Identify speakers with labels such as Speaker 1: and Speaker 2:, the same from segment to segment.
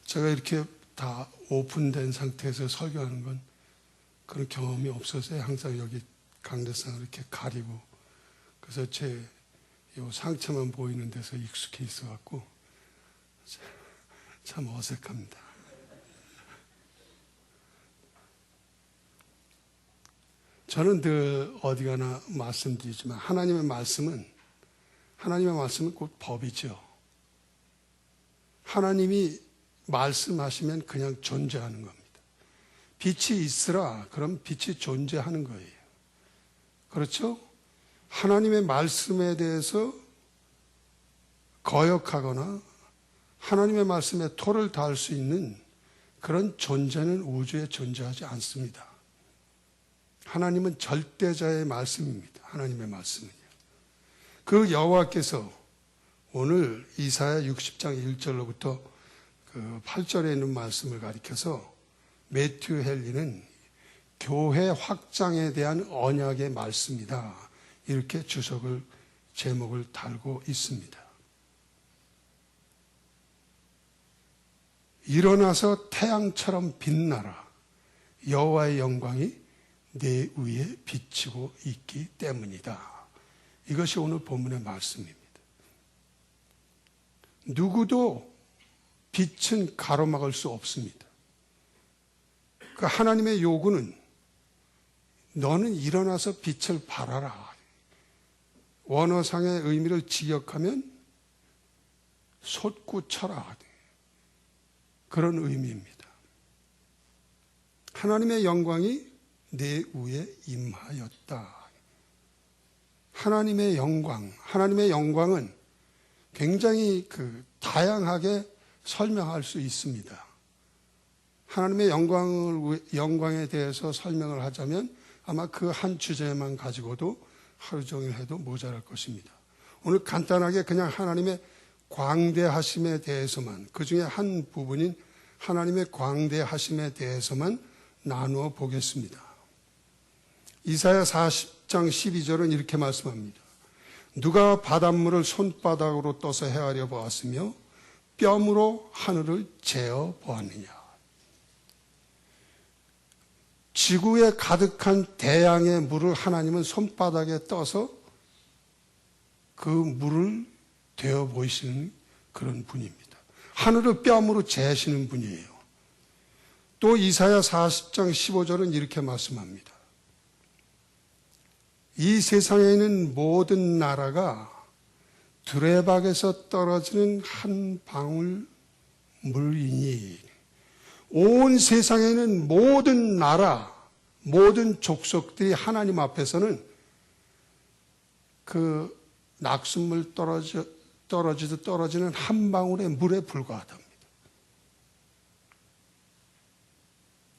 Speaker 1: 제가 이렇게 다 오픈된 상태에서 설교하는 건 그런 경험이 없어서 항상 여기 강대상을 이렇게 가리고, 그래서 제 요 상처만 보이는 데서 익숙해 있어갖고 참 어색합니다. 저는 늘 어디 가나 말씀드리지만 하나님의 말씀은 곧 법이죠. 하나님이 말씀하시면 그냥 존재하는 겁니다. 빛이 있으라 그럼 빛이 존재하는 거예요. 그렇죠? 하나님의 말씀에 대해서 거역하거나 하나님의 말씀에 토를 달 수 있는 그런 존재는 우주에 존재하지 않습니다. 하나님은 절대자의 말씀입니다. 하나님의 말씀은요. 그 여호와께서 오늘 이사야 60장 1절로부터 그 8절에 있는 말씀을 가리켜서 매튜 헨리는 교회 확장에 대한 언약의 말씀이다, 이렇게 제목을 달고 있습니다. 일어나서 태양처럼 빛나라. 여호와의 영광이 내 위에 비치고 있기 때문이다. 이것이 오늘 본문의 말씀입니다. 누구도 빛은 가로막을 수 없습니다. 그 하나님의 요구는 너는 일어나서 빛을 발하라. 원어상의 의미를 직역하면 솟구쳐라, 그런 의미입니다. 하나님의 영광이 내 위에 임하였다. 하나님의 영광은 굉장히 다양하게 설명할 수 있습니다. 하나님의 영광에 대해서 설명을 하자면 아마 그 한 주제만 가지고도 하루 종일 해도 모자랄 것입니다. 오늘 간단하게 그냥 하나님의 광대하심에 대해서만, 그 중에 한 부분인 하나님의 광대하심에 대해서만 나누어 보겠습니다. 이사야 40장 12절은 이렇게 말씀합니다. 누가 바닷물을 손바닥으로 떠서 헤아려 보았으며 뼘으로 하늘을 재어 보았느냐. 지구에 가득한 대양의 물을 하나님은 손바닥에 떠서 그 물을 되어 보이시는 그런 분입니다. 하늘을 뼘으로 재시는 분이에요. 또 이사야 40장 15절은 이렇게 말씀합니다. 이 세상에 있는 모든 나라가 두레박에서 떨어지는 한 방울 물이니, 온 세상에 있는 모든 나라, 모든 족속들이 하나님 앞에서는 그 낙숫물 떨어지듯 떨어지는 한 방울의 물에 불과하답니다.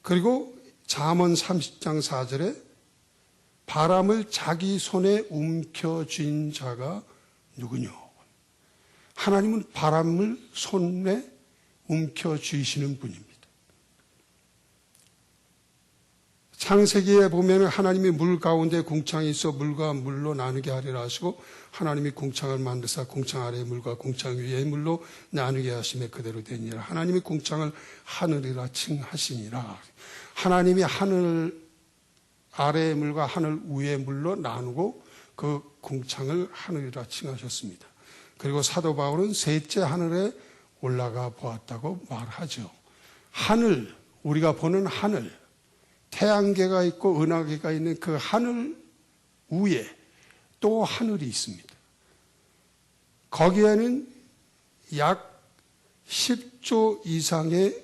Speaker 1: 그리고 잠언 30장 4절에 바람을 자기 손에 움켜쥔 자가 누구냐. 하나님은 바람을 손에 움켜쥐시는 분입니다. 창세기에 보면 하나님이 물 가운데 궁창이 있어 물과 물로 나누게 하리라 하시고, 하나님이 궁창을 만드사 궁창 아래의 물과 궁창 위의 물로 나누게 하심에 그대로 되니라. 하나님이 궁창을 하늘이라 칭하시니라. 하나님이 하늘 아래의 물과 하늘 위의 물로 나누고 그 궁창을 하늘이라 칭하셨습니다. 그리고 사도 바울은 셋째 하늘에 올라가 보았다고 말하죠. 하늘, 우리가 보는 하늘, 태양계가 있고 은하계가 있는 그 하늘 위에 또 하늘이 있습니다. 거기에는 약 10조 이상의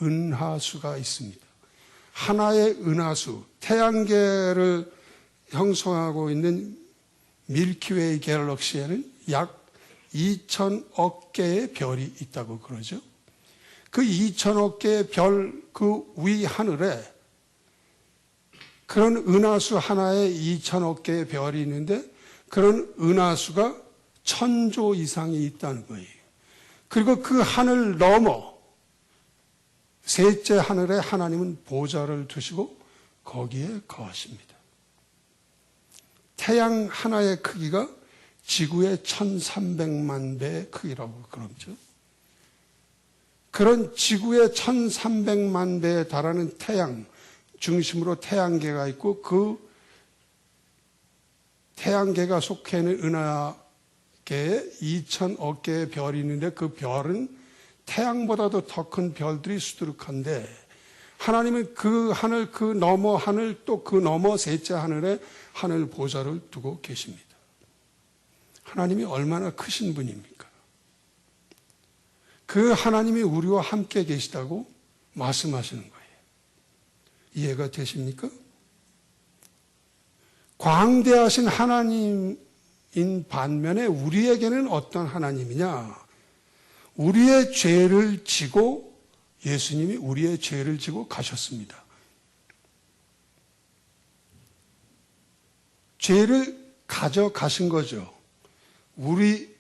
Speaker 1: 은하수가 있습니다. 하나의 은하수, 태양계를 형성하고 있는 밀키웨이 갤럭시에는 약 2천억 개의 별이 있다고 그러죠. 그 2천억 개의 별 그 위 하늘에 그런 은하수 하나에 2천억 개의 별이 있는데, 그런 은하수가 1000조 이상이 있다는 거예요. 그리고 그 하늘 넘어 셋째 하늘에 하나님은 보좌를 두시고 거기에 거하십니다. 태양 하나의 크기가 지구의 1300만 배의 크기라고 그러죠. 그런 지구의 1300만 배에 달하는 태양, 중심으로 태양계가 있고 그 태양계가 속해 있는 은하계에 2000억 개의 별이 있는데 그 별은 태양보다도 더 큰 별들이 수두룩한데 하나님은 그 하늘, 그 너머 하늘, 또 그 너머 셋째 하늘에 하늘 보좌를 두고 계십니다. 하나님이 얼마나 크신 분입니까? 그 하나님이 우리와 함께 계시다고 말씀하시는 거예요. 이해가 되십니까? 광대하신 하나님인 반면에 우리에게는 어떤 하나님이냐? 우리의 죄를 지고 예수님이 우리의 죄를 지고 가셨습니다. 죄를 가져가신 거죠. 우리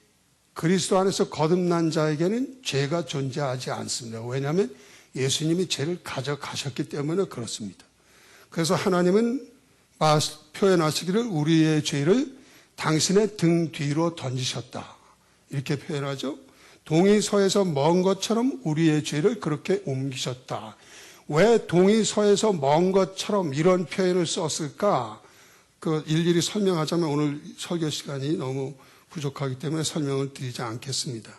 Speaker 1: 그리스도 안에서 거듭난 자에게는 죄가 존재하지 않습니다. 왜냐하면 예수님이 죄를 가져가셨기 때문에 그렇습니다. 그래서 하나님은 표현하시기를 우리의 죄를 당신의 등 뒤로 던지셨다. 이렇게 표현하죠. 동이 서에서 먼 것처럼 우리의 죄를 그렇게 옮기셨다. 왜 동이 서에서 먼 것처럼 이런 표현을 썼을까? 그 일일이 설명하자면 오늘 설교 시간이 너무 부족하기 때문에 설명을 드리지 않겠습니다.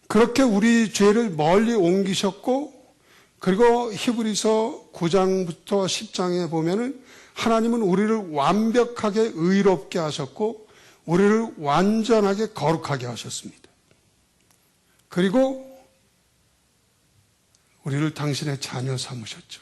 Speaker 1: 그렇게 우리 죄를 멀리 옮기셨고, 그리고 히브리서 9장부터 10장에 보면은 하나님은 우리를 완벽하게 의롭게 하셨고, 우리를 완전하게 거룩하게 하셨습니다. 그리고 우리를 당신의 자녀 삼으셨죠.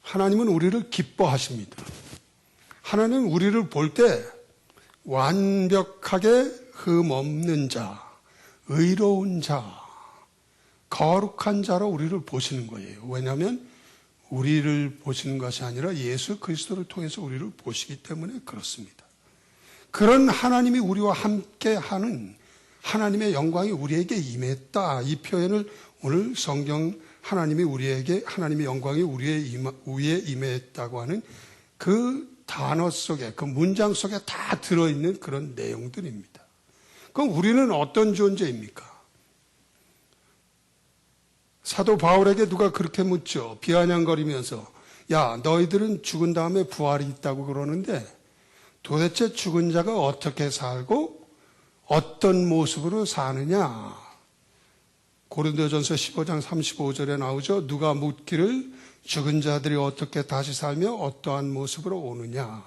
Speaker 1: 하나님은 우리를 기뻐하십니다. 하나님은 우리를 볼 때 완벽하게 흠없는 자, 의로운 자, 거룩한 자로 우리를 보시는 거예요. 왜냐하면 우리를 보시는 것이 아니라 예수 그리스도를 통해서 우리를 보시기 때문에 그렇습니다. 그런 하나님이 우리와 함께하는 하나님의 영광이 우리에게 임했다. 이 표현을 오늘 성경 하나님의 영광이 우리에 임했다고 하는 그 단어 속에, 그 문장 속에 다 들어있는 그런 내용들입니다. 그럼 우리는 어떤 존재입니까? 사도 바울에게 누가 그렇게 묻죠. 비아냥거리면서, 야, 너희들은 죽은 다음에 부활이 있다고 그러는데 도대체 죽은 자가 어떻게 살고 어떤 모습으로 사느냐? 고린도전서 15장 35절에 나오죠. 누가 묻기를 죽은 자들이 어떻게 다시 살며 어떠한 모습으로 오느냐?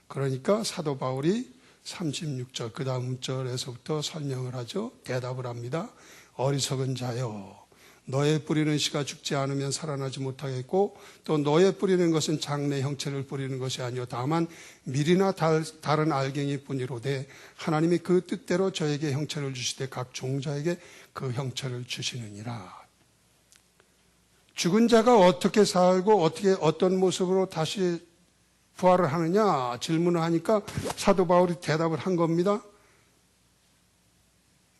Speaker 1: 그러니까 사도 바울이 36절 그 다음 절에서부터 설명을 하죠. 대답을 합니다. 어리석은 자여, 너의 뿌리는 씨가 죽지 않으면 살아나지 못하겠고 또 너의 뿌리는 것은 장래 형체를 뿌리는 것이 아니요 다만 밀이나 다른 알갱이 뿐이로되 하나님이 그 뜻대로 저에게 형체를 주시되 각 종자에게 그 형체를 주시느니라. 죽은 자가 어떻게 살고 어떤 모습으로 다시 부활을 하느냐 질문을 하니까 사도 바울이 대답을 한 겁니다.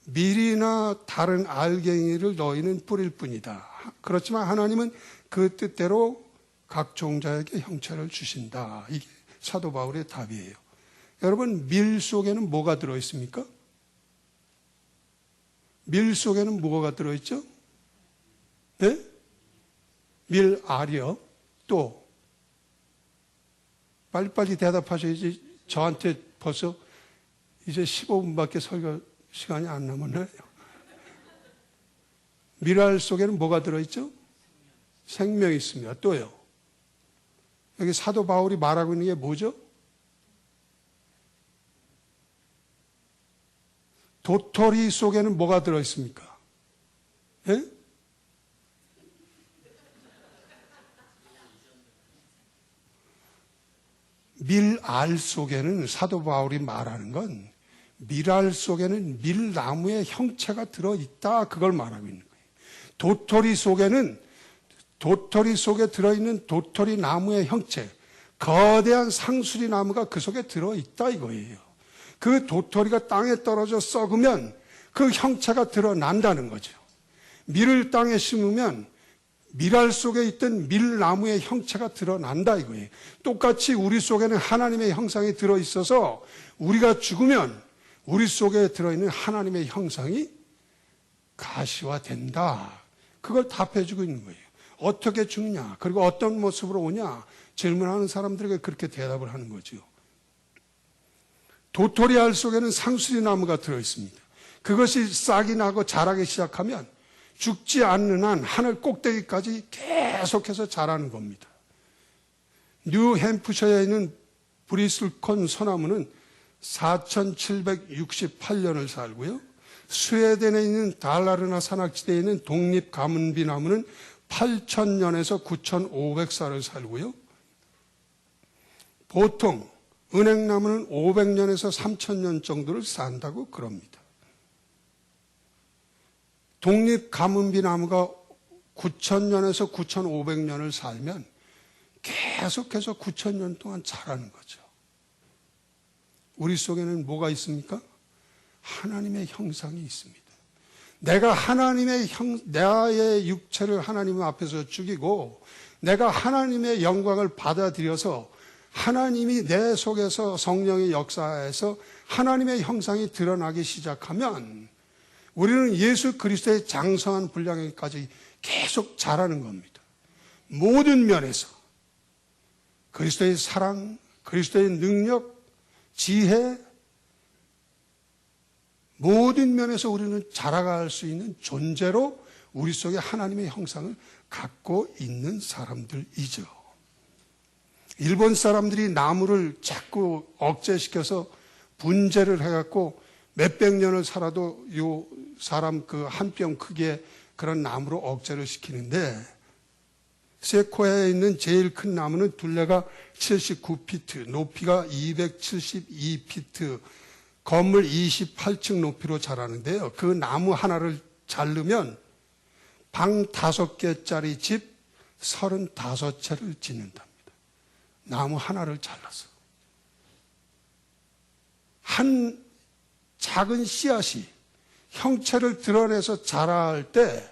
Speaker 1: 밀이나 다른 알갱이를 너희는 뿌릴 뿐이다. 그렇지만 하나님은 그 뜻대로 각 종자에게 형체를 주신다. 이게 사도 바울의 답이에요. 여러분, 밀 속에는 뭐가 들어있습니까? 밀 속에는 뭐가 들어있죠? 네? 밀알이요. 또 빨리빨리 대답하셔야지. 저한테 벌써 이제 15분밖에 설교 시간이 안 남았나요? 밀알 속에는 뭐가 들어있죠? 생명이 있습니다. 또요. 여기 사도 바울이 말하고 있는 게 뭐죠? 도토리 속에는 뭐가 들어있습니까? 예? 밀알 속에는 사도 바울이 말하는 건 밀알 속에는 밀나무의 형체가 들어있다. 그걸 말하고 있는 거예요. 도토리 속에 들어있는 도토리 나무의 형체, 거대한 상수리 나무가 그 속에 들어있다 이거예요. 그 도토리가 땅에 떨어져 썩으면 그 형체가 드러난다는 거죠. 밀을 땅에 심으면 밀알 속에 있던 밀나무의 형체가 드러난다 이거예요. 똑같이 우리 속에는 하나님의 형상이 들어있어서 우리가 죽으면 우리 속에 들어있는 하나님의 형상이 가시화된다. 그걸 답해주고 있는 거예요. 어떻게 죽냐, 그리고 어떤 모습으로 오냐 질문하는 사람들에게 그렇게 대답을 하는 거죠. 도토리알 속에는 상수리 나무가 들어있습니다. 그것이 싹이 나고 자라기 시작하면 죽지 않는 한 하늘 꼭대기까지 계속해서 자라는 겁니다. 뉴햄프셔에 있는 브리슬콘 소나무는 4768년을 살고요. 스웨덴에 있는 달라르나 산악지대에 있는 독립 가문비 나무는 8000년에서 9500살을 살고요. 보통 은행나무는 500년에서 3000년 정도를 산다고 그럽니다. 독립 가문비 나무가 9000년에서 9500년을 살면 계속해서 9000년 동안 자라는 거죠. 우리 속에는 뭐가 있습니까? 하나님의 형상이 있습니다. 내가 나의 육체를 하나님 앞에서 죽이고 내가 하나님의 영광을 받아들여서 하나님이 내 속에서 성령의 역사에서 하나님의 형상이 드러나기 시작하면 우리는 예수 그리스도의 장성한 분량에까지 계속 자라는 겁니다. 모든 면에서 그리스도의 사랑, 그리스도의 능력, 지혜, 모든 면에서 우리는 자라갈 수 있는 존재로 우리 속에 하나님의 형상을 갖고 있는 사람들이죠. 일본 사람들이 나무를 자꾸 억제시켜서 분재를 해갖고 몇백 년을 살아도 요 사람 그 한 뼘 크기의 그런 나무로 억제를 시키는데 세코야에 있는 제일 큰 나무는 둘레가 79피트, 높이가 272피트, 건물 28층 높이로 자라는데요. 그 나무 하나를 자르면 방 5개짜리 집 35채를 짓는답니다. 나무 하나를 잘라서. 한 작은 씨앗이 형체를 드러내서 자랄 때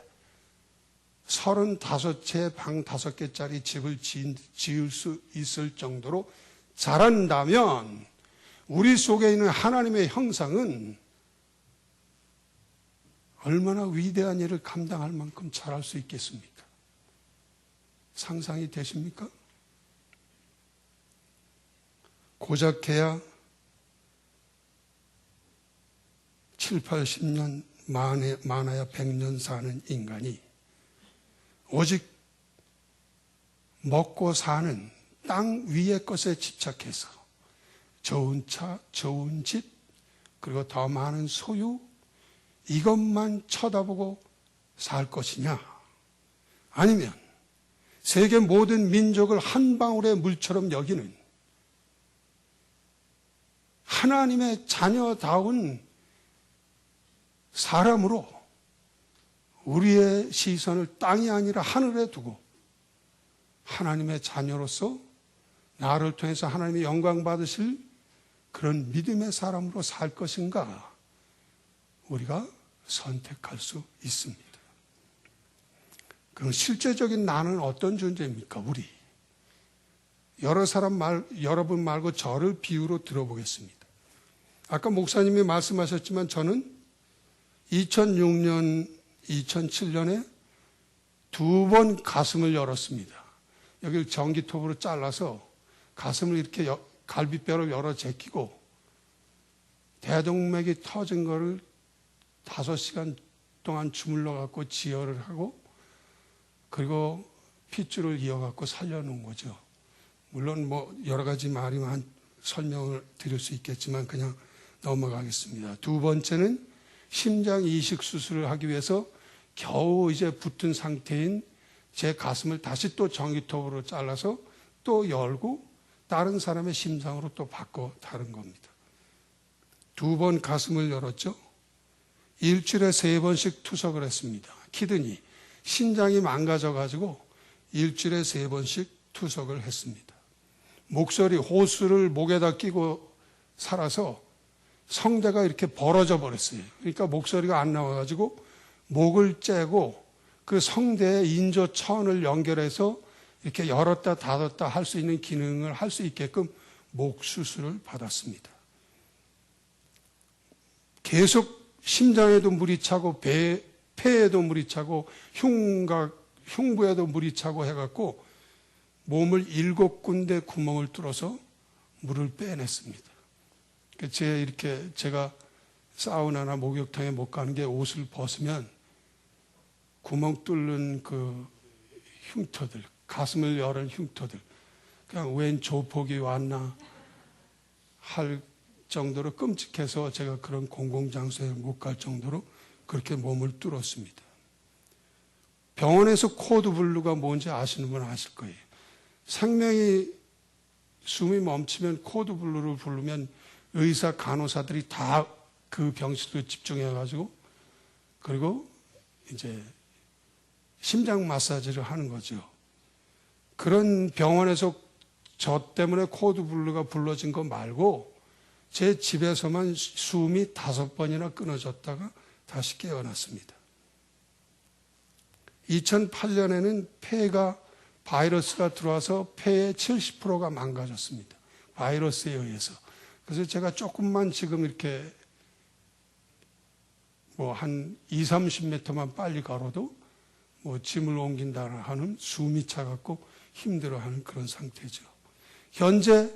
Speaker 1: 35채 방 5개짜리 집을 지을 수 있을 정도로 자란다면 우리 속에 있는 하나님의 형상은 얼마나 위대한 일을 감당할 만큼 자랄 수 있겠습니까? 상상이 되십니까? 고작해야 7, 80년, 많아야 100년 사는 인간이 오직 먹고 사는 땅 위의 것에 집착해서 좋은 차, 좋은 집, 그리고 더 많은 소유, 이것만 쳐다보고 살 것이냐? 아니면 세계 모든 민족을 한 방울의 물처럼 여기는 하나님의 자녀다운 사람으로 우리의 시선을 땅이 아니라 하늘에 두고 하나님의 자녀로서 나를 통해서 하나님의 영광 받으실 그런 믿음의 사람으로 살 것인가 우리가 선택할 수 있습니다. 그럼 실제적인 나는 어떤 존재입니까? 우리. 여러분 말고 저를 비유로 들어보겠습니다. 아까 목사님이 말씀하셨지만 저는 2006년, 2007년에 2번 가슴을 열었습니다. 여기를 전기톱으로 잘라서 가슴을 이렇게 갈비뼈를 열어 제끼고 대동맥이 터진 거를 5시간 동안 주물러 갖고 지혈을 하고 그리고 핏줄을 이어 갖고 살려놓은 거죠. 물론 뭐 여러 가지 말이면 설명을 드릴 수 있겠지만 그냥 넘어가겠습니다. 두 번째는 심장 이식 수술을 하기 위해서 겨우 이제 붙은 상태인 제 가슴을 다시 또 전기톱으로 잘라서 또 열고 다른 사람의 심장으로 또 바꿔 다른 겁니다. 2번 가슴을 열었죠. 일주일에 3번씩 투석을 했습니다. 키드니, 신장이 망가져가지고 일주일에 3번씩 투석을 했습니다. 목소리, 호수를 목에다 끼고 살아서 성대가 이렇게 벌어져 버렸어요. 그러니까 목소리가 안 나와가지고 목을 째고 그 성대의 인조천을 연결해서 이렇게 열었다 닫았다 할 수 있는 기능을 할 수 있게끔 목 수술을 받았습니다. 계속 심장에도 물이 차고 폐에도 물이 차고 흉부에도 물이 차고 해갖고 몸을 7군데 구멍을 뚫어서 물을 빼냈습니다. 제가 사우나나 목욕탕에 못 가는 게 옷을 벗으면 구멍 뚫는 그 흉터들, 가슴을 여는 흉터들, 그냥 웬 조폭이 왔나 할 정도로 끔찍해서 제가 그런 공공장소에 못 갈 정도로 그렇게 몸을 뚫었습니다. 병원에서 코드블루가 뭔지 아시는 분 아실 거예요. 생명이 숨이 멈추면 코드블루를 부르면 의사, 간호사들이 다 그 병실로 집중해가지고 그리고 이제 심장 마사지를 하는 거죠. 그런 병원에서 저 때문에 코드블루가 불러진 거 말고 제 집에서만 숨이 5번이나 끊어졌다가 다시 깨어났습니다. 2008년에는 폐가 바이러스가 들어와서 폐의 70%가 망가졌습니다. 바이러스에 의해서. 그래서 제가 조금만 지금 이렇게 뭐 한 20-30m만 빨리 걸어도 뭐 짐을 옮긴다 하는 숨이 차갖고 힘들어하는 그런 상태죠. 현재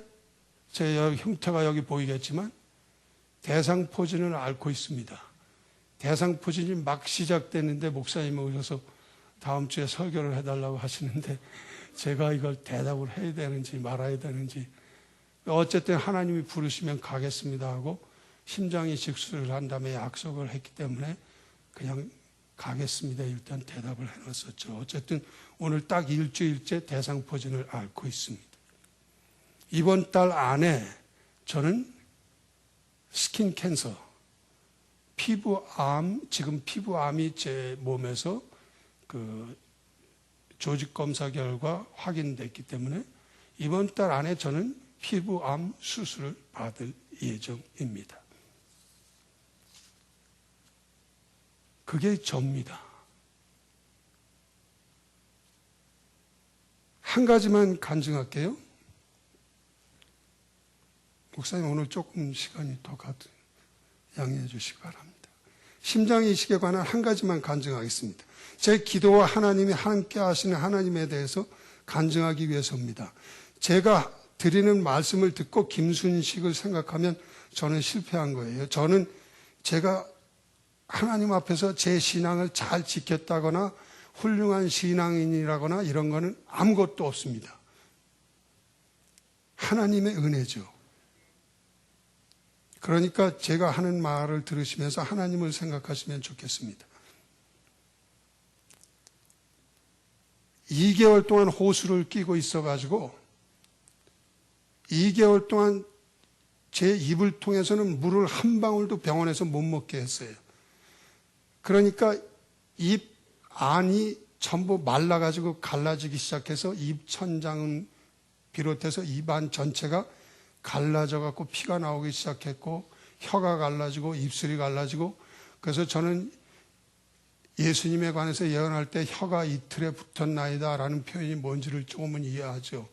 Speaker 1: 제 흉터가 여기 보이겠지만 대상포진을 앓고 있습니다. 대상포진이 막 시작됐는데 목사님이 오셔서 다음 주에 설교를 해달라고 하시는데 제가 이걸 대답을 해야 되는지 말아야 되는지 어쨌든 하나님이 부르시면 가겠습니다 하고 심장이식 수술을 한 다음에 약속을 했기 때문에 그냥 가겠습니다 일단 대답을 해놨었죠. 어쨌든 오늘 딱 일주일째 대상포진을 앓고 있습니다. 이번 달 안에 저는 스킨 캔서, 피부암, 지금 피부암이 제 몸에서 그 조직 검사 결과 확인됐기 때문에 이번 달 안에 저는 피부암 수술을 받을 예정입니다. 그게 접니다. 한 가지만 간증할게요. 목사님 오늘 조금 시간이 더 가도 양해해 주시기 바랍니다. 심장이식에 관한 한 가지만 간증하겠습니다. 제 기도와 하나님이 함께 하시는 하나님에 대해서 간증하기 위해서입니다. 제가 드리는 말씀을 듣고 김순식을 생각하면 저는 실패한 거예요. 저는 제가 하나님 앞에서 제 신앙을 잘 지켰다거나 훌륭한 신앙인이라거나 이런 거는 아무것도 없습니다. 하나님의 은혜죠. 그러니까 제가 하는 말을 들으시면서 하나님을 생각하시면 좋겠습니다. 2개월 동안 호수를 끼고 있어가지고 2개월 동안 제 입을 통해서는 물을 한 방울도 병원에서 못 먹게 했어요. 그러니까 입 안이 전부 말라가지고 갈라지기 시작해서 입천장은 비롯해서 입안 전체가 갈라져갖고 피가 나오기 시작했고 혀가 갈라지고 입술이 갈라지고 그래서 저는 예수님에 관해서 예언할 때 혀가 이틀에 붙었나이다 라는 표현이 뭔지를 조금은 이해하죠.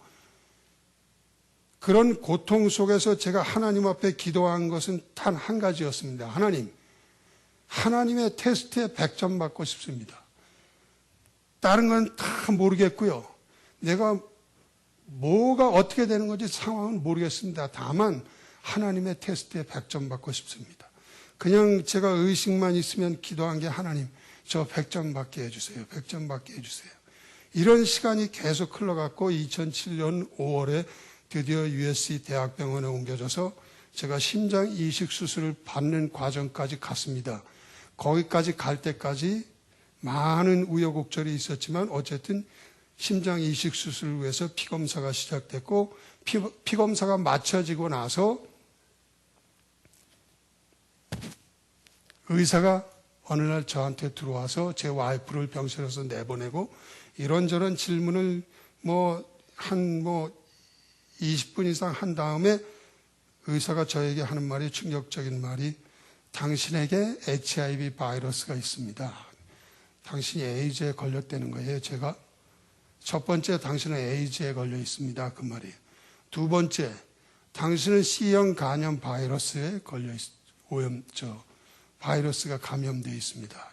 Speaker 1: 그런 고통 속에서 제가 하나님 앞에 기도한 것은 단 한 가지였습니다. 하나님의 테스트에 100점 받고 싶습니다. 다른 건 다 모르겠고요. 내가 뭐가 어떻게 되는 건지 상황은 모르겠습니다. 다만 하나님의 테스트에 100점 받고 싶습니다. 그냥 제가 의식만 있으면 기도한 게 하나님 저 100점 받게 해주세요. 100점 받게 해주세요. 이런 시간이 계속 흘러갔고 2007년 5월에 드디어 USC 대학병원에 옮겨져서 제가 심장 이식 수술을 받는 과정까지 갔습니다. 거기까지 갈 때까지 많은 우여곡절이 있었지만 어쨌든 심장 이식 수술을 위해서 피검사가 시작됐고 피검사가 마쳐지고 나서 의사가 어느 날 저한테 들어와서 제 와이프를 병실에서 내보내고 이런저런 질문을 20분 이상 한 다음에 의사가 저에게 하는 말이 충격적인 말이 당신에게 HIV 바이러스가 있습니다. 당신이 에이즈에 걸렸다는 거예요. 제가 첫 번째, 당신은 에이즈에 걸려 있습니다. 그 말이에요. 두 번째, 당신은 C형 간염 바이러스에 걸려 바이러스가 감염되어 있습니다.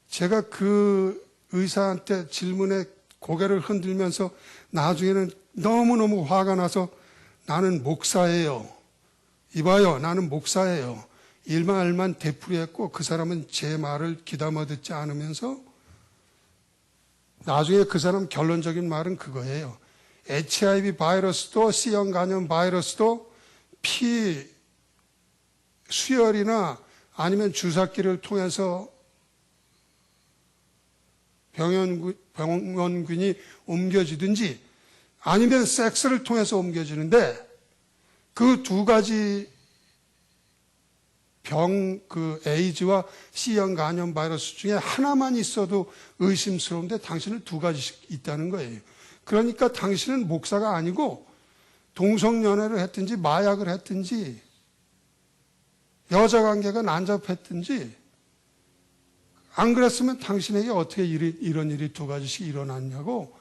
Speaker 1: 제가 그 의사한테 질문에 고개를 흔들면서 나중에는 너무너무 화가 나서 나는 목사예요. 이봐요, 나는 목사예요. 일말만 되풀이했고 그 사람은 제 말을 귀담아 듣지 않으면서 나중에 그 사람 결론적인 말은 그거예요. HIV 바이러스도 C형 간염 바이러스도 피 수혈이나 아니면 주사기를 통해서 병원균이 옮겨지든지 아니면 섹스를 통해서 옮겨지는데 그 두 가지 그 에이즈와 C형 간염 바이러스 중에 하나만 있어도 의심스러운데 당신은 두 가지씩 있다는 거예요. 그러니까 당신은 목사가 아니고 동성연애를 했든지 마약을 했든지 여자 관계가 난잡했든지 안 그랬으면 당신에게 어떻게 이런 일이 두 가지씩 일어났냐고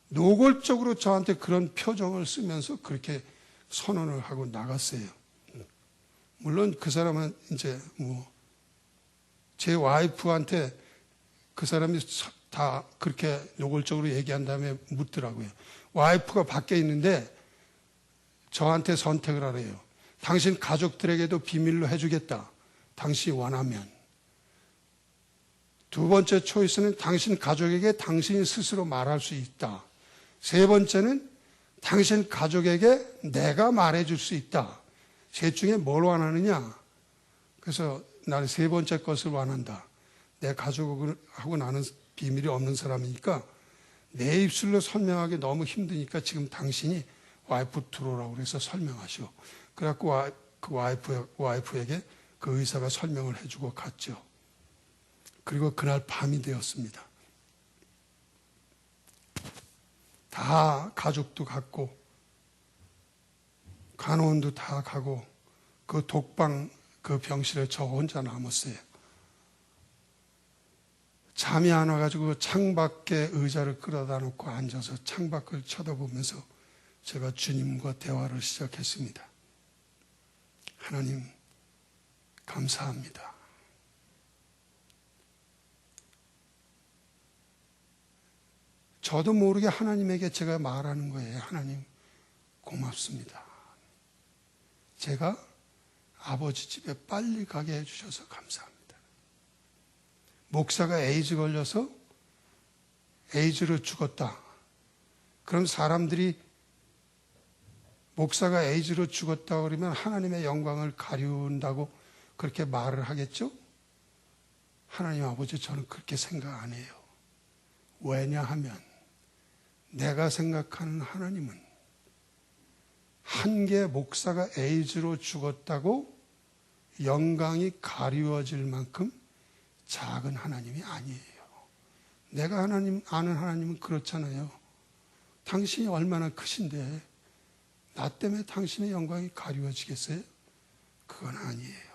Speaker 1: 노골적으로 저한테 그런 표정을 쓰면서 그렇게 선언을 하고 나갔어요. 물론 그 사람은 이제 제 와이프한테 그 사람이 다 그렇게 노골적으로 얘기한 다음에 묻더라고요. 와이프가 밖에 있는데 저한테 선택을 하래요. 당신 가족들에게도 비밀로 해주겠다. 당신이 원하면. 두 번째 초이스는 당신 가족에게 당신이 스스로 말할 수 있다. 세 번째는 당신 가족에게 내가 말해줄 수 있다. 셋 중에 뭘 원하느냐? 그래서 나는 세 번째 것을 원한다. 내 가족하고 나는 비밀이 없는 사람이니까 내 입술로 설명하기 너무 힘드니까 지금 당신이 와이프 들어오라고 그래서 설명하시오. 그래갖고 그 와이프에게 그 의사가 설명을 해주고 갔죠. 그리고 그날 밤이 되었습니다. 다 가족도 갔고 간호원도 다 가고 그 독방 그 병실에 저 혼자 남았어요. 잠이 안 와가지고 창밖에 의자를 끌어다 놓고 앉아서 창밖을 쳐다보면서 제가 주님과 대화를 시작했습니다. 하나님 감사합니다. 저도 모르게 하나님에게 제가 말하는 거예요. 하나님 고맙습니다. 제가 아버지 집에 빨리 가게 해주셔서 감사합니다. 목사가 에이즈 걸려서 에이즈로 죽었다. 그럼 사람들이 목사가 에이즈로 죽었다 그러면 하나님의 영광을 가리운다고 그렇게 말을 하겠죠? 하나님 아버지 저는 그렇게 생각 안 해요. 왜냐하면 내가 생각하는 하나님은 한 개 목사가 에이즈로 죽었다고 영광이 가리워질 만큼 작은 하나님이 아니에요. 내가 아는 하나님은 그렇잖아요. 당신이 얼마나 크신데 나 때문에 당신의 영광이 가리워지겠어요? 그건 아니에요.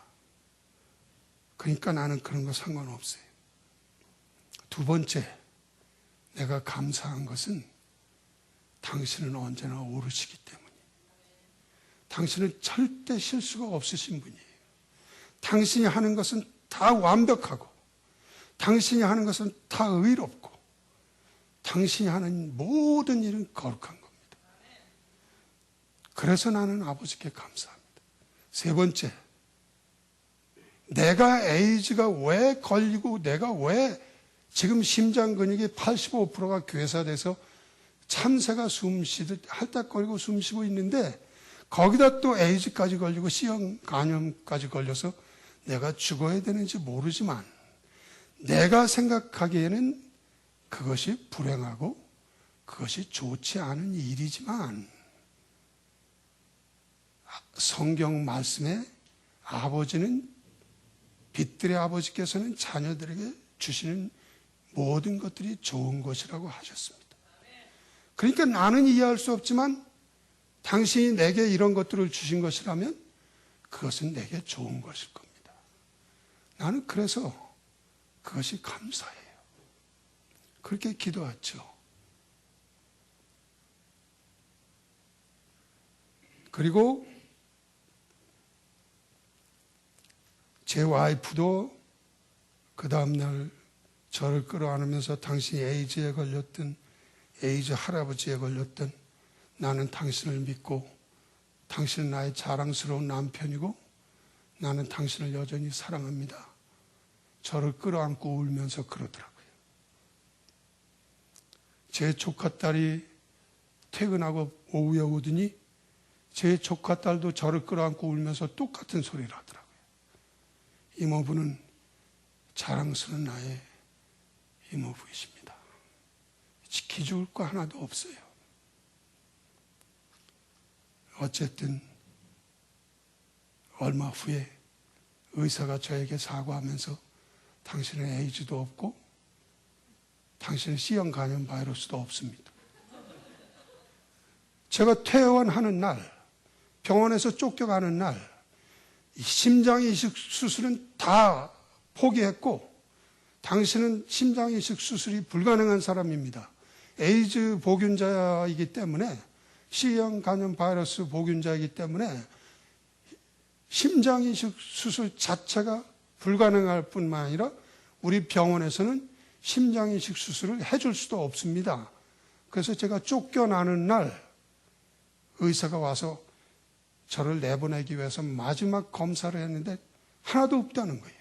Speaker 1: 그러니까 나는 그런 거 상관없어요. 두 번째, 내가 감사한 것은 당신은 언제나 오르시기 때문이에요. 당신은 절대 실수가 없으신 분이에요. 당신이 하는 것은 다 완벽하고 당신이 하는 것은 다 의롭고 당신이 하는 모든 일은 거룩한 겁니다. 그래서 나는 아버지께 감사합니다. 세 번째, 내가 에이즈가 왜 걸리고 내가 왜 지금 심장 근육이 85%가 괴사돼서 참새가 숨쉬듯 할딱거리고 숨쉬고 있는데 거기다 또 에이즈까지 걸리고 C형 간염까지 걸려서 내가 죽어야 되는지 모르지만 내가 생각하기에는 그것이 불행하고 그것이 좋지 않은 일이지만 성경 말씀에 아버지는 빛들의 아버지께서는 자녀들에게 주시는 모든 것들이 좋은 것이라고 하셨습니다. 그러니까 나는 이해할 수 없지만 당신이 내게 이런 것들을 주신 것이라면 그것은 내게 좋은 것일 겁니다. 나는 그래서 그것이 감사해요. 그렇게 기도했죠. 그리고 제 와이프도 그 다음날 저를 끌어안으면서 당신이 에이즈에 걸렸든 에이즈 할아버지에 걸렸든 나는 당신을 믿고 당신은 나의 자랑스러운 남편이고 나는 당신을 여전히 사랑합니다. 저를 끌어안고 울면서 그러더라고요. 제 조카딸이 퇴근하고 오후에 오더니 제 조카딸도 저를 끌어안고 울면서 똑같은 소리를 하더라고요. 이모부는 자랑스러운 나의 이모부이십니다. 기죽을 거 하나도 없어요. 어쨌든 얼마 후에 의사가 저에게 사과하면서 당신은 에이즈도 없고 당신은 C형 간염 바이러스도 없습니다. 제가 퇴원하는 날, 병원에서 쫓겨가는 날, 심장이식 수술은 다 포기했고 당신은 심장이식 수술이 불가능한 사람입니다. 에이즈 보균자이기 때문에 C형 간염 바이러스 보균자이기 때문에 심장이식 수술 자체가 불가능할 뿐만 아니라 우리 병원에서는 심장이식 수술을 해줄 수도 없습니다. 그래서 제가 쫓겨나는 날 의사가 와서 저를 내보내기 위해서 마지막 검사를 했는데 하나도 없다는 거예요.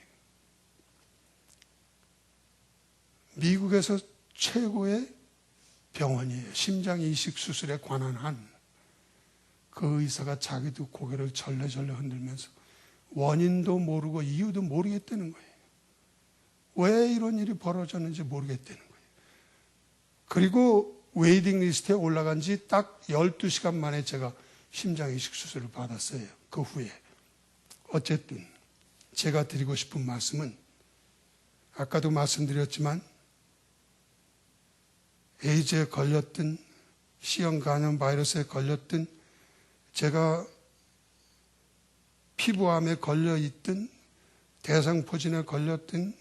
Speaker 1: 미국에서 최고의 병원이에요. 심장이식 수술에 관한 한. 그 의사가 자기도 고개를 절레절레 흔들면서 원인도 모르고 이유도 모르겠다는 거예요. 왜 이런 일이 벌어졌는지 모르겠다는 거예요. 그리고 웨이팅 리스트에 올라간 지 딱 12시간 만에 제가 심장이식 수술을 받았어요. 그 후에. 어쨌든 제가 드리고 싶은 말씀은 아까도 말씀드렸지만 에이즈에 걸렸든 C형 간염 바이러스에 걸렸든 제가 피부암에 걸려있든 대상포진에 걸렸든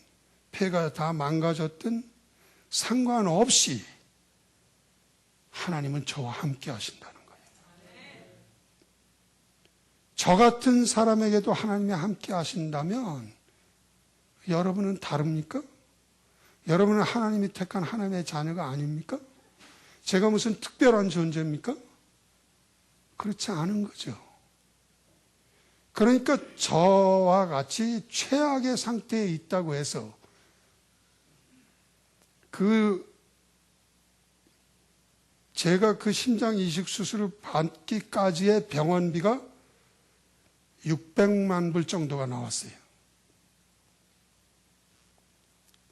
Speaker 1: 폐가 다 망가졌든 상관없이 하나님은 저와 함께 하신다는 거예요. 저 같은 사람에게도 하나님이 함께 하신다면 여러분은 다릅니까? 여러분은 하나님이 택한 하나님의 자녀가 아닙니까? 제가 무슨 특별한 존재입니까? 그렇지 않은 거죠. 그러니까 저와 같이 최악의 상태에 있다고 해서 제가 그 심장 이식 수술을 받기까지의 병원비가 600만 불 정도가 나왔어요.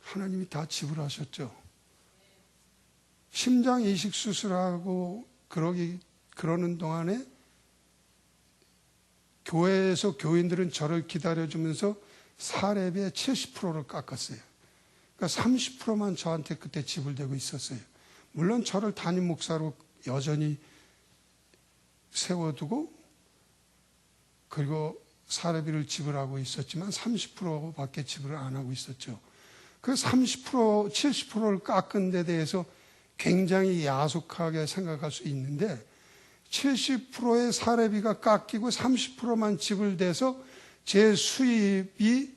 Speaker 1: 하나님이 다 지불하셨죠. 심장 이식 수술하고 그러는 동안에 교회에서 교인들은 저를 기다려주면서 사례비의 70%를 깎았어요. 그러니까 30%만 저한테 그때 지불되고 있었어요. 물론 저를 담임 목사로 여전히 세워두고 그리고 사례비를 지불하고 있었지만 30%밖에 지불을 안 하고 있었죠. 그 30%, 70%를 깎은 데 대해서 굉장히 야속하게 생각할 수 있는데 70%의 사례비가 깎이고 30%만 지불돼서 제 수입이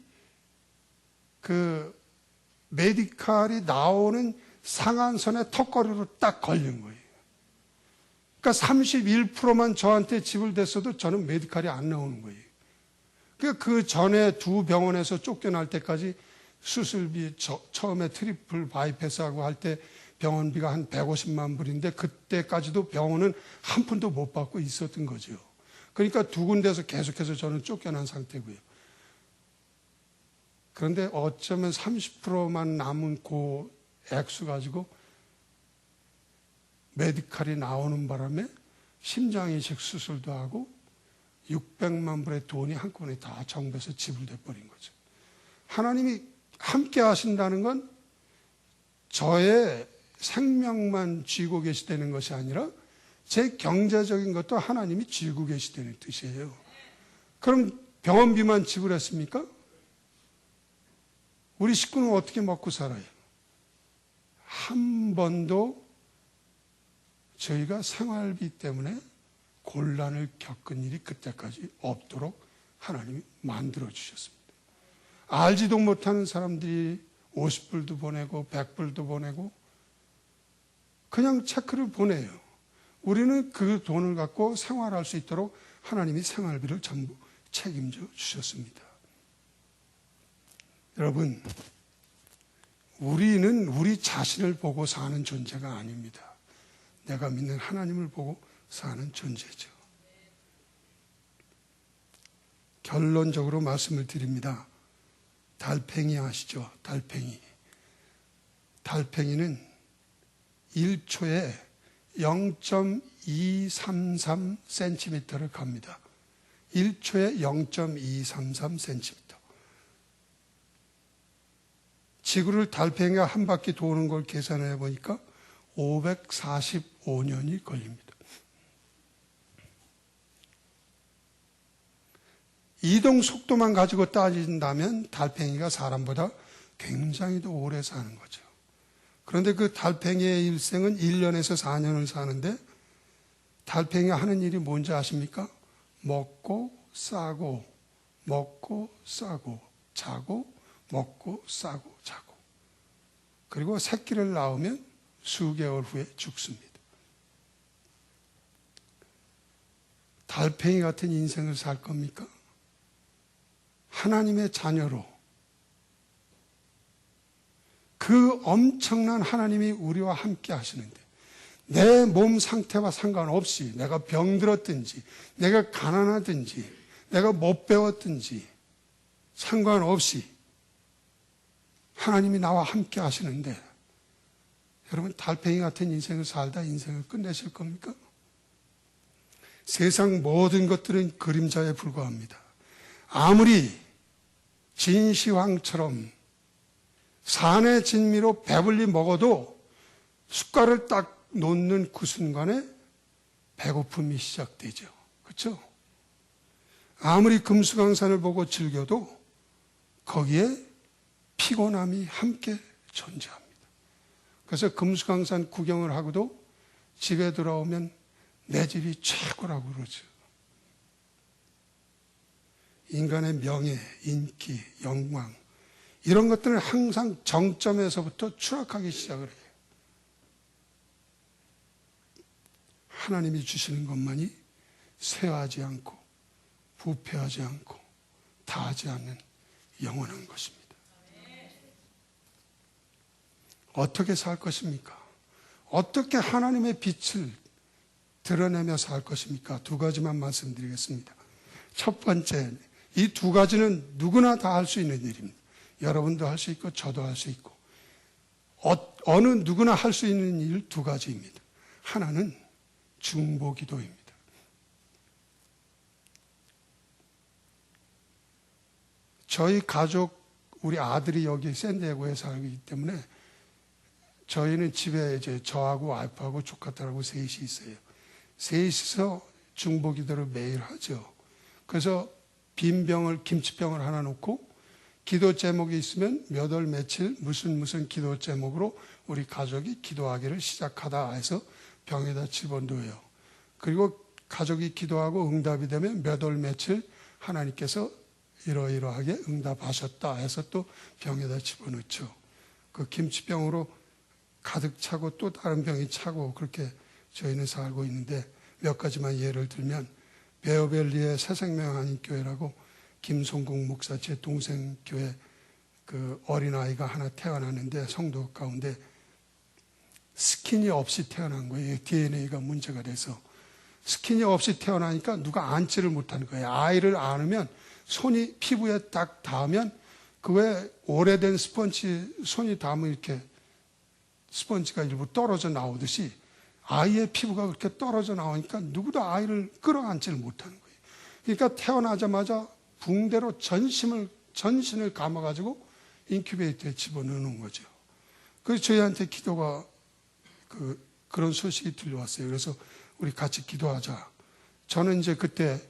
Speaker 1: 그 메디칼이 나오는 상한선에 턱걸이로 딱 걸린 거예요. 그러니까 31%만 저한테 지불됐어도 저는 메디칼이 안 나오는 거예요. 그러니까 그 전에 두 병원에서 쫓겨날 때까지 수술비 처음에 트리플 바이패스하고 할 때 병원비가 한 150만 불인데 그때까지도 병원은 한 푼도 못 받고 있었던 거죠. 그러니까 두 군데에서 계속해서 저는 쫓겨난 상태고요. 그런데 어쩌면 30%만 남은 그 액수 가지고 메디칼이 나오는 바람에 심장이식 수술도 하고 600만 불의 돈이 한꺼번에 다 정부에서 지불돼 버린 거죠. 하나님이 함께 하신다는 건 저의 생명만 쥐고 계시다는 것이 아니라 제 경제적인 것도 하나님이 쥐고 계시다는 뜻이에요. 그럼 병원비만 지불했습니까? 우리 식구는 어떻게 먹고 살아요? 한 번도 저희가 생활비 때문에 곤란을 겪은 일이 그때까지 없도록 하나님이 만들어 주셨습니다. 알지도 못하는 사람들이 50불도 보내고 100불도 보내고 그냥 체크를 보내요. 우리는 그 돈을 갖고 생활할 수 있도록 하나님이 생활비를 전부 책임져 주셨습니다. 여러분, 우리는 우리 자신을 보고 사는 존재가 아닙니다. 내가 믿는 하나님을 보고 사는 존재죠. 결론적으로 말씀을 드립니다. 달팽이 아시죠? 달팽이. 달팽이는 1초에 0.233cm를 갑니다. 1초에 0.233cm. 지구를 달팽이가 한 바퀴 도는 걸 계산해 보니까 545년이 걸립니다. 이동 속도만 가지고 따진다면 달팽이가 사람보다 굉장히 더 오래 사는 거죠. 그런데 그 달팽이의 일생은 1년에서 4년을 사는데 달팽이가 하는 일이 뭔지 아십니까? 먹고 싸고 먹고 싸고 자고 먹고 싸고 자고 그리고 새끼를 낳으면 수개월 후에 죽습니다. 달팽이 같은 인생을 살 겁니까? 하나님의 자녀로 그 엄청난 하나님이 우리와 함께 하시는데 내 몸 상태와 상관없이 내가 병들었든지 내가 가난하든지 내가 못 배웠든지 상관없이 하나님이 나와 함께 하시는데 여러분 달팽이 같은 인생을 살다 인생을 끝내실 겁니까? 세상 모든 것들은 그림자에 불과합니다. 아무리 진시황처럼 산의 진미로 배불리 먹어도 숟갈을 딱 놓는 그 순간에 배고픔이 시작되죠. 그렇죠? 아무리 금수강산을 보고 즐겨도 거기에 피곤함이 함께 존재합니다. 그래서 금수강산 구경을 하고도 집에 돌아오면 내 집이 최고라고 그러죠. 인간의 명예, 인기, 영광 이런 것들은 항상 정점에서부터 추락하기 시작을 해요. 하나님이 주시는 것만이 쇠하지 않고 부패하지 않고 다하지 않는 영원한 것입니다. 어떻게 살 것입니까? 어떻게 하나님의 빛을 드러내며 살 것입니까? 두 가지만 말씀드리겠습니다. 첫 번째, 이 두 가지는 누구나 다 할 수 있는 일입니다. 여러분도 할 수 있고 저도 할 수 있고 어느 누구나 할 수 있는 일 두 가지입니다. 하나는 중보기도입니다. 저희 가족, 우리 아들이 여기 샌디에고에 살기 때문에 저희는 집에 이제 저하고 와이프하고 조카들하고 셋이 있어요. 셋이서 중보기도를 매일 하죠. 그래서 빈 병을, 김치병을 하나 놓고 기도 제목이 있으면 몇 월 며칠 무슨 기도 제목으로 우리 가족이 기도하기를 시작하다 해서 병에다 집어넣어요. 그리고 가족이 기도하고 응답이 되면 몇 월 며칠 하나님께서 이러이러하게 응답하셨다 해서 또 병에다 집어넣죠. 그 김치병으로 가득 차고 또 다른 병이 차고 그렇게 저희는 살고 있는데 몇 가지만 예를 들면 베어밸리의 새생명 한인교회라고 김송국 목사 제 동생 교회 그 어린아이가 하나 태어났는데 성도 가운데 스킨이 없이 태어난 거예요. DNA가 문제가 돼서 스킨이 없이 태어나니까 누가 안지를 못하는 거예요. 아이를 안으면 손이 피부에 딱 닿으면 그 왜 오래된 스펀지 손이 닿으면 이렇게 스펀지가 일부 떨어져 나오듯이 아이의 피부가 그렇게 떨어져 나오니까 누구도 아이를 끌어안지를 못하는 거예요. 그러니까 태어나자마자 붕대로 전신을 감아가지고 인큐베이터에 집어넣는 거죠. 그래서 저희한테 기도가 그런 소식이 들려왔어요. 그래서 우리 같이 기도하자. 저는 이제 그때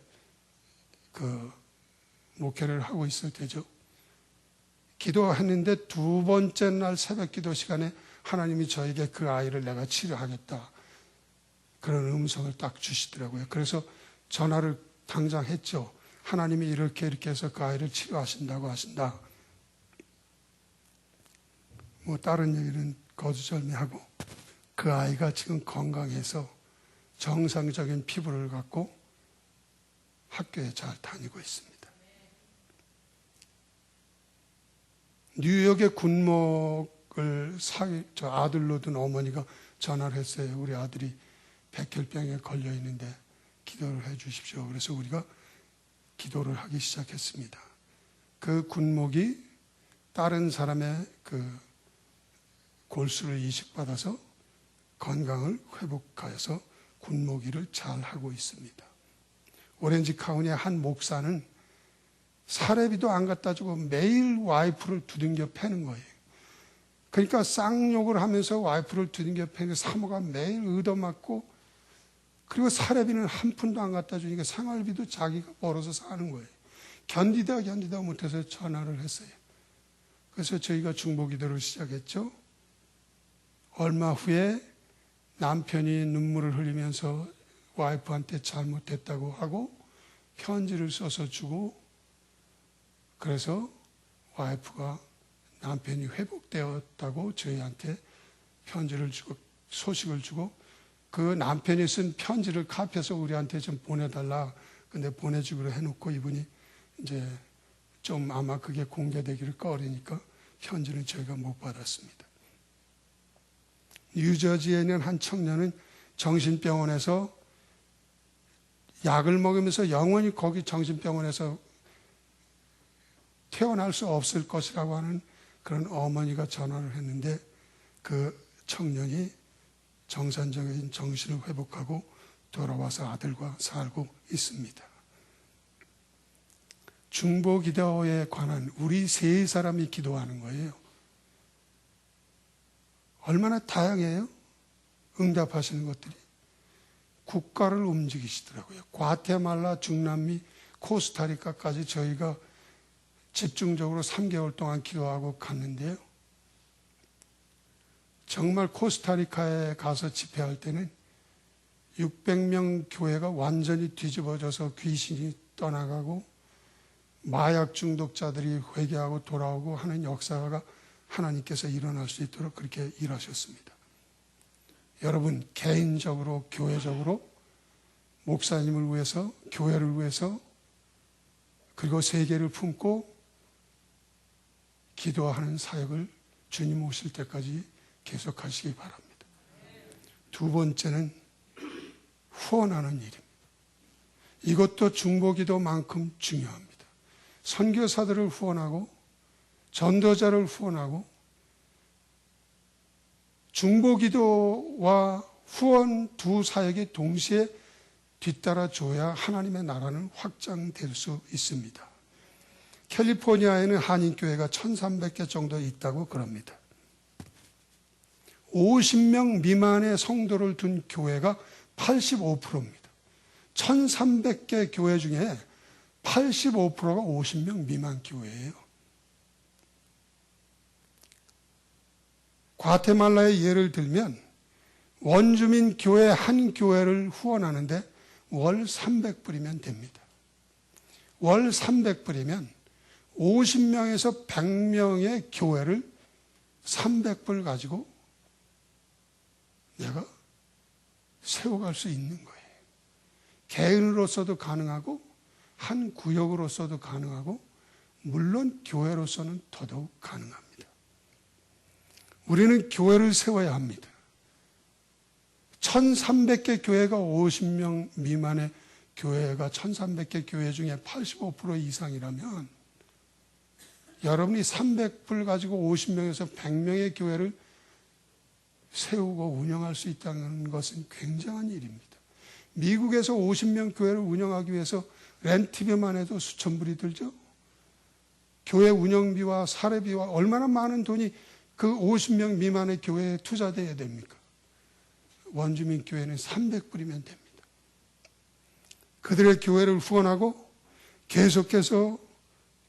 Speaker 1: 목회를 하고 있을 때죠. 기도했는데 두 번째 날 새벽 기도 시간에 하나님이 저에게 그 아이를 내가 치료하겠다, 그런 음성을 딱 주시더라고요. 그래서 전화를 당장 했죠. 하나님이 이렇게 해서 그 아이를 치료하신다고 하신다. 뭐 다른 얘기는 거두절미하고, 그 아이가 지금 건강해서 정상적인 피부를 갖고 학교에 잘 다니고 있습니다. 뉴욕의 군목을 저 아들로 둔 어머니가 전화를 했어요. 우리 아들이 백혈병에 걸려 있는데 기도를 해 주십시오. 그래서 우리가 기도를 하기 시작했습니다. 그 군목이 다른 사람의 그 골수를 이식받아서 건강을 회복하여서 군목이를 잘 하고 있습니다. 오렌지 카운티의 한 목사는 사례비도 안 갖다 주고 매일 와이프를 두들겨 패는 거예요. 그러니까 쌍욕을 하면서 와이프를 두들겨 패는 사모가 매일 얻어맞고, 그리고 사례비는 한 푼도 안 갖다 주니까 생활비도 자기가 벌어서 사는 거예요. 견디다 못해서 전화를 했어요. 그래서 저희가 중보기도를 시작했죠. 얼마 후에 남편이 눈물을 흘리면서 와이프한테 잘못했다고 하고 편지를 써서 주고, 그래서 와이프가 남편이 회복되었다고 저희한테 편지를 주고 소식을 주고, 그 남편이 쓴 편지를 카피해서 우리한테 좀 보내달라. 근데 보내주기로 해놓고 이분이 이제 좀 아마 그게 공개되기를 꺼리니까 편지는 저희가 못 받았습니다. 뉴저지에 있는 한 청년은 정신병원에서 약을 먹으면서 영원히 거기 정신병원에서 태어날 수 없을 것이라고 하는 그런 어머니가 전화를 했는데, 그 청년이 정상적인 정신을 회복하고 돌아와서 아들과 살고 있습니다. 중보기도에 관한 우리 세 사람이 기도하는 거예요. 얼마나 다양해요? 응답하시는 것들이. 국가를 움직이시더라고요. 과테말라, 중남미, 코스타리카까지 저희가 집중적으로 3개월 동안 기도하고 갔는데요. 정말 코스타리카에 가서 집회할 때는 600명 교회가 완전히 뒤집어져서 귀신이 떠나가고 마약 중독자들이 회개하고 돌아오고 하는 역사가 하나님께서 일어날 수 있도록 그렇게 일하셨습니다. 여러분, 개인적으로, 교회적으로, 목사님을 위해서, 교회를 위해서, 그리고 세계를 품고 기도하는 사역을 주님 오실 때까지 계속하시기 바랍니다. 두 번째는 후원하는 일입니다. 이것도 중보기도만큼 중요합니다. 선교사들을 후원하고 전도자를 후원하고 중보기도와 후원 두 사역이 동시에 뒤따라줘야 하나님의 나라는 확장될 수 있습니다. 캘리포니아에는 한인교회가 1300개 정도 있다고 그럽니다. 50명 미만의 성도를 둔 교회가 85%입니다. 1300개 교회 중에 85%가 50명 미만 교회예요. 과테말라의 예를 들면 원주민 교회 한 교회를 후원하는데 월 300불이면 됩니다. 월 300불이면 50명에서 100명의 교회를 300불 가지고 내가 세워갈 수 있는 거예요. 개인으로서도 가능하고 한 구역으로서도 가능하고 물론 교회로서는 더더욱 가능합니다. 우리는 교회를 세워야 합니다. 1300개 교회가 50명 미만의 교회가 1300개 교회 중에 85% 이상이라면 여러분이 300불 가지고 50명에서 100명의 교회를 세우고 운영할 수 있다는 것은 굉장한 일입니다. 미국에서 50명 교회를 운영하기 위해서 렌트비만 해도 수천 불이 들죠. 교회 운영비와 사례비와 얼마나 많은 돈이 그 50명 미만의 교회에 투자되어야 됩니까? 원주민 교회는 300불이면 됩니다. 그들의 교회를 후원하고 계속해서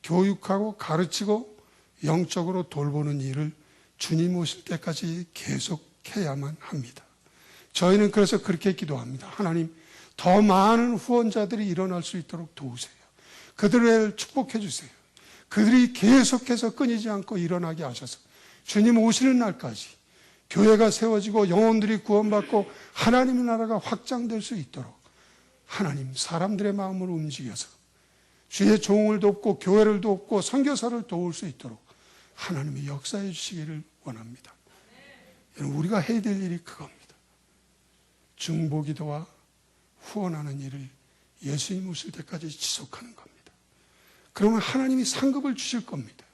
Speaker 1: 교육하고 가르치고 영적으로 돌보는 일을 주님 오실 때까지 계속해야만 합니다. 저희는 그래서 그렇게 기도합니다. 하나님, 더 많은 후원자들이 일어날 수 있도록 도우세요. 그들을 축복해 주세요. 그들이 계속해서 끊이지 않고 일어나게 하셔서 주님 오시는 날까지 교회가 세워지고 영혼들이 구원받고 하나님의 나라가 확장될 수 있도록 하나님, 사람들의 마음을 움직여서 주의 종을 돕고 교회를 돕고 선교사를 도울 수 있도록 하나님이 역사해 주시기를 원합니다. 우리가 해야 될 일이 그겁니다. 중보기도와 후원하는 일을 예수님 오실 때까지 지속하는 겁니다. 그러면 하나님이 상급을 주실 겁니다.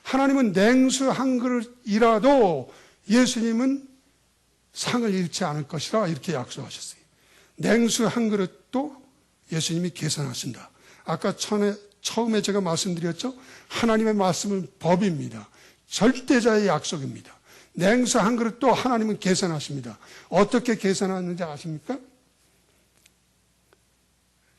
Speaker 1: 하나님은 냉수 한 그릇이라도 예수님은 상을 잃지 않을 것이라 이렇게 약속하셨어요. 냉수 한 그릇도 예수님이 계산하신다. 아까 처음에 제가 말씀드렸죠. 하나님의 말씀은 법입니다. 절대자의 약속입니다. 냉수 한 그릇도 하나님은 계산하십니다. 어떻게 계산하는지 아십니까?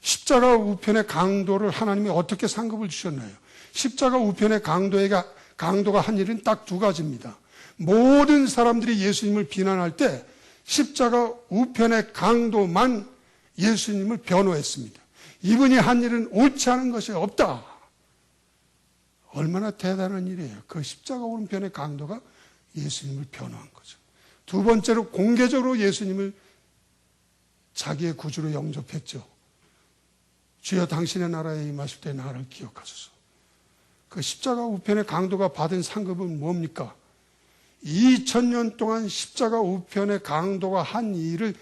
Speaker 1: 십자가 우편의 강도를 하나님이 어떻게 상급을 주셨나요? 십자가 우편의 강도가 한 일은 딱 두 가지입니다. 모든 사람들이 예수님을 비난할 때 십자가 우편의 강도만 예수님을 변호했습니다. 이분이 한 일은 옳지 않은 것이 없다. 얼마나 대단한 일이에요. 그 십자가 우편의 강도가 예수님을 변호한 거죠. 두 번째로 공개적으로 예수님을 자기의 구주로 영접했죠. 주여 당신의 나라에 임하실 때 나를 기억하소서. 그 십자가 우편의 강도가 받은 상급은 뭡니까? 2000년 동안 십자가 우편의 강도가 한 일을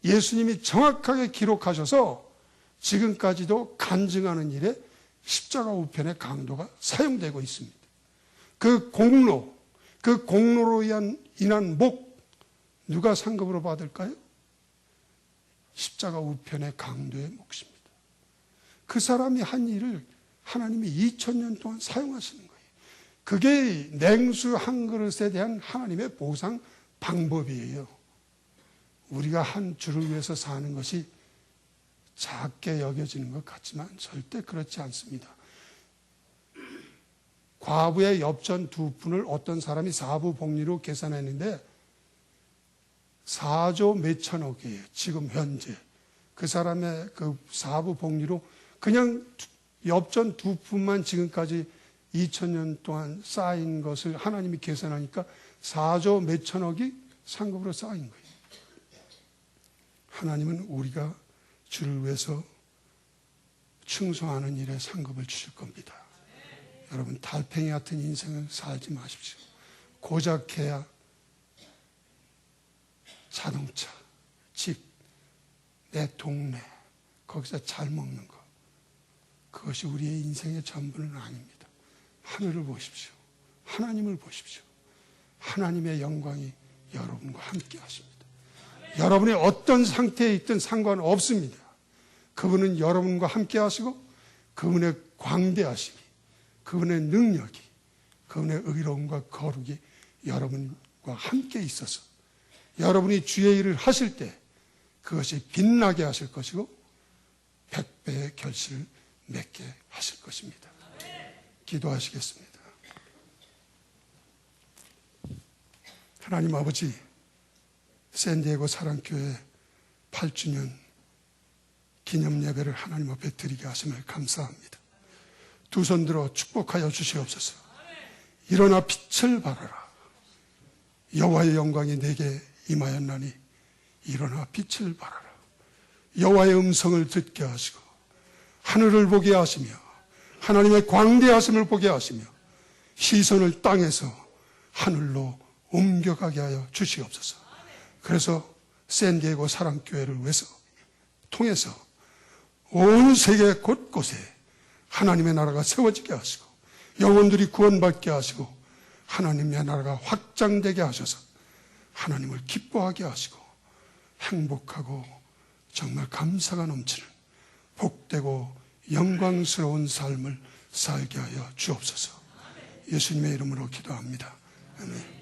Speaker 1: 예수님이 정확하게 기록하셔서 지금까지도 간증하는 일에 십자가 우편의 강도가 사용되고 있습니다. 그 공로로 인한 목, 누가 상급으로 받을까요? 십자가 우편의 강도의 몫입니다. 그 사람이 한 일을 하나님이 2000년 동안 사용하시는 거예요. 그게 냉수 한 그릇에 대한 하나님의 보상 방법이에요. 우리가 한 주를 위해서 사는 것이 작게 여겨지는 것 같지만 절대 그렇지 않습니다. 과부의 엽전 2푼을 어떤 사람이 사부복리로 계산했는데 4조 몇천억이에요. 지금 현재. 그 사람의 그 사부복리로 그냥 엽전 2푼만 지금까지 2000년 동안 쌓인 것을 하나님이 계산하니까 4조 몇천억이 상급으로 쌓인 거예요. 하나님은 우리가 주를 위해서 충성하는 일에 상급을 주실 겁니다. 여러분, 달팽이 같은 인생을 살지 마십시오. 고작해야 자동차, 집, 내 동네, 거기서 잘 먹는 것. 그것이 우리의 인생의 전부는 아닙니다. 하늘을 보십시오. 하나님을 보십시오. 하나님의 영광이 여러분과 함께 하십니다. 여러분이 어떤 상태에 있든 상관없습니다. 그분은 여러분과 함께 하시고 그분의 광대하심이, 그분의 능력이, 그분의 의로움과 거룩이 여러분과 함께 있어서 여러분이 주의 일을 하실 때 그것이 빛나게 하실 것이고 100배의 결실을 맺게 하실 것입니다. 기도하시겠습니다. 하나님 아버지, 샌디에고 사랑교회 8주년 기념 예배를 하나님 앞에 드리게 하심을 감사합니다. 두 손 들어 축복하여 주시옵소서. 일어나 빛을 발하라. 여호와의 영광이 내게 임하였나니 일어나 빛을 발하라. 여호와의 음성을 듣게 하시고 하늘을 보게 하시며 하나님의 광대하심을 보게 하시며 시선을 땅에서 하늘로 옮겨가게 하여 주시옵소서. 그래서 샌디에고 사랑교회를 통해서 온 세계 곳곳에 하나님의 나라가 세워지게 하시고 영혼들이 구원받게 하시고 하나님의 나라가 확장되게 하셔서 하나님을 기뻐하게 하시고 행복하고 정말 감사가 넘치는 복되고 영광스러운 삶을 살게 하여 주옵소서. 예수님의 이름으로 기도합니다. 아멘.